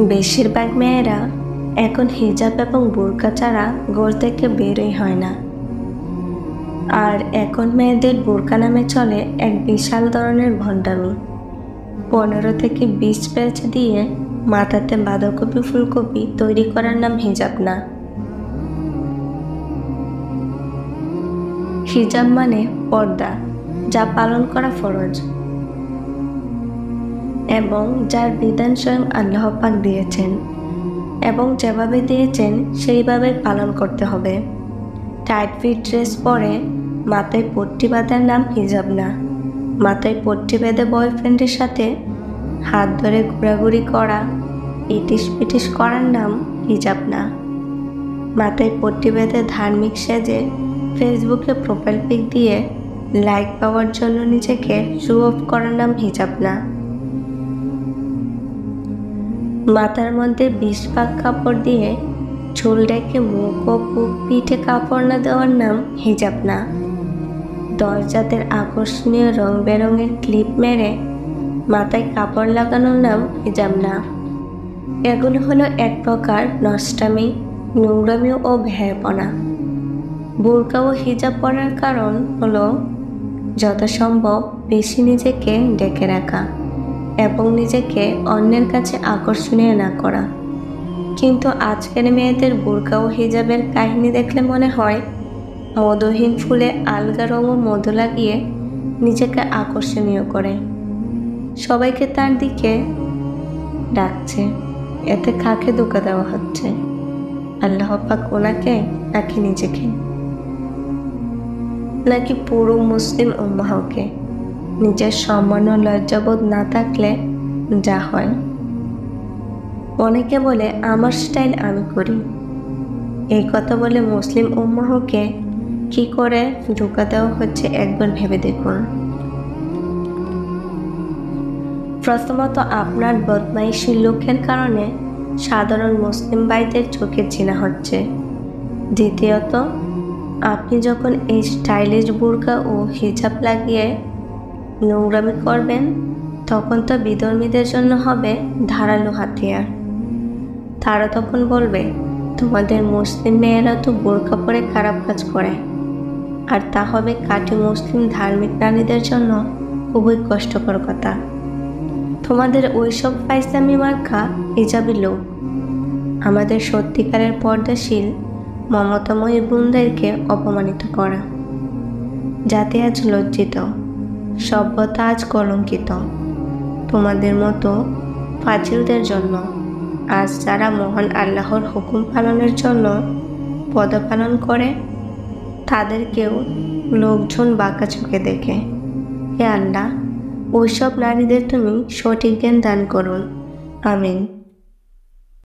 বেশিরভাগ মেয়েরা এখন হিজাব এবং বোরকা ছাড়া ঘর থেকে বেরই হয় না। আর এখন মেয়েদের বোরকা নামে চলে এক বিশাল ধরনের ভণ্ডামি। 15 থেকে 20 প্যাচ দিয়ে মাথাতে বাঁধাকপি ফুলকপি তৈরি করার নাম হিজাব না। হিজাব মানে পর্দা, যা পালন করা ফরজ এবং যার বিধান স্বয়ং আল্লাহ পাক দিয়েছেন এবং যেভাবে দিয়েছেন সেইভাবে পালন করতে হবে। টাইট ফিট ড্রেস পরে মাথায় পট্টি বাঁধার নাম হিজাব না। মাথায় পট্টি বেঁধে বয়ফ্রেন্ডের সাথে হাত ধরে ঘোরাঘুরি করা, ইটিস পিটিস করার নাম হিজাব না। মাথায় পট্টি বেঁধে ধার্মিক সেজে ফেসবুকে প্রোফাইল পিক দিয়ে লাইক পাওয়ার জন্য নিজেকে শো অফ করার নাম হিজাব না। মাথার মধ্যে 20 ভাগ কাপড় দিয়ে চুল ডেকে মুখ ও বুক পিঠে কাপড় না দেওয়ার নাম হিজাব না। 10 জাতের আকর্ষণীয় রং বেরঙের ক্লিপ মেরে মাথায় কাপড় লাগানোর নাম হিজাব না। এগুলো হলো এক প্রকার নষ্টামি, নোংরামি ও ভ্যাপনা। বোরকা ও হিজাব পরার কারণ হলো যথাসম্ভব বেশি নিজেকে ঢেকে রাখা এবং নিজেকে অন্যের কাছে আকর্ষণীয় না করা। কিন্তু আজকের মেয়েদের বোরকা ও হিজাবের কাহিনী দেখলে মনে হয় মধুহীন ফুলে আলগা রং ও মধু লাগিয়ে নিজেকে আকর্ষণীয় করে সবাইকে তার দিকে ডাকছে। এতে কাকে ধোঁকা দেওয়া হচ্ছে? আল্লাহ পাক ওনাকে নাকি নিজেকে, নাকি পুরো মুসলিম উম্মাহকে? নিজের সম্মান ও লজ্জাবোধ না থাকলে যা হয়। অনেকে বলে আমার স্টাইল আমি করি। এই কথা বলে মুসলিম উম্মাহকে কি করে ধোঁকা দেওয়া হচ্ছে একবার ভেবে দেখুন। প্রথমত, আপনার বদমাইশি লুকের কারণে সাধারণ মুসলিম ভাইদের চোখে চিনা হচ্ছে। দ্বিতীয়ত, আপনি যখন এই স্টাইলিশ বোরকা ও হিজাব লাগিয়ে নোংরামি করবেন তখন তো বিধর্মীদের জন্য হবে ধারালো হাতিয়ার। তারা তখন বলবে তোমাদের মুসলিম মেয়েরা তো বোরকা পরে খারাপ কাজ করে, আর তা হবে খাঁটি মুসলিম ধার্মিক নারীদের জন্য খুবই কষ্টকর কথা। তোমাদের ওইসব ফাইজলামি মার্কা হিজাবি লোক আমাদের সত্যিকারের পর্দাশীল মমতাময়ী বোনদেরকে অপমানিত করা। জাতি আজ লজ্জিত, সভ্যতা আজ কলঙ্কিত। তোমাদের মতো ফাজিলদের জন্য আজ যারা মহান আল্লাহর হুকুম পালনের জন্য পদপালন করে তাদেরকেও লোকজন বাঁকা চোখে দেখে। হে আল্লাহ, ওইসব নারীদের তুমি সঠিক জ্ঞান দান করুন। আমিন।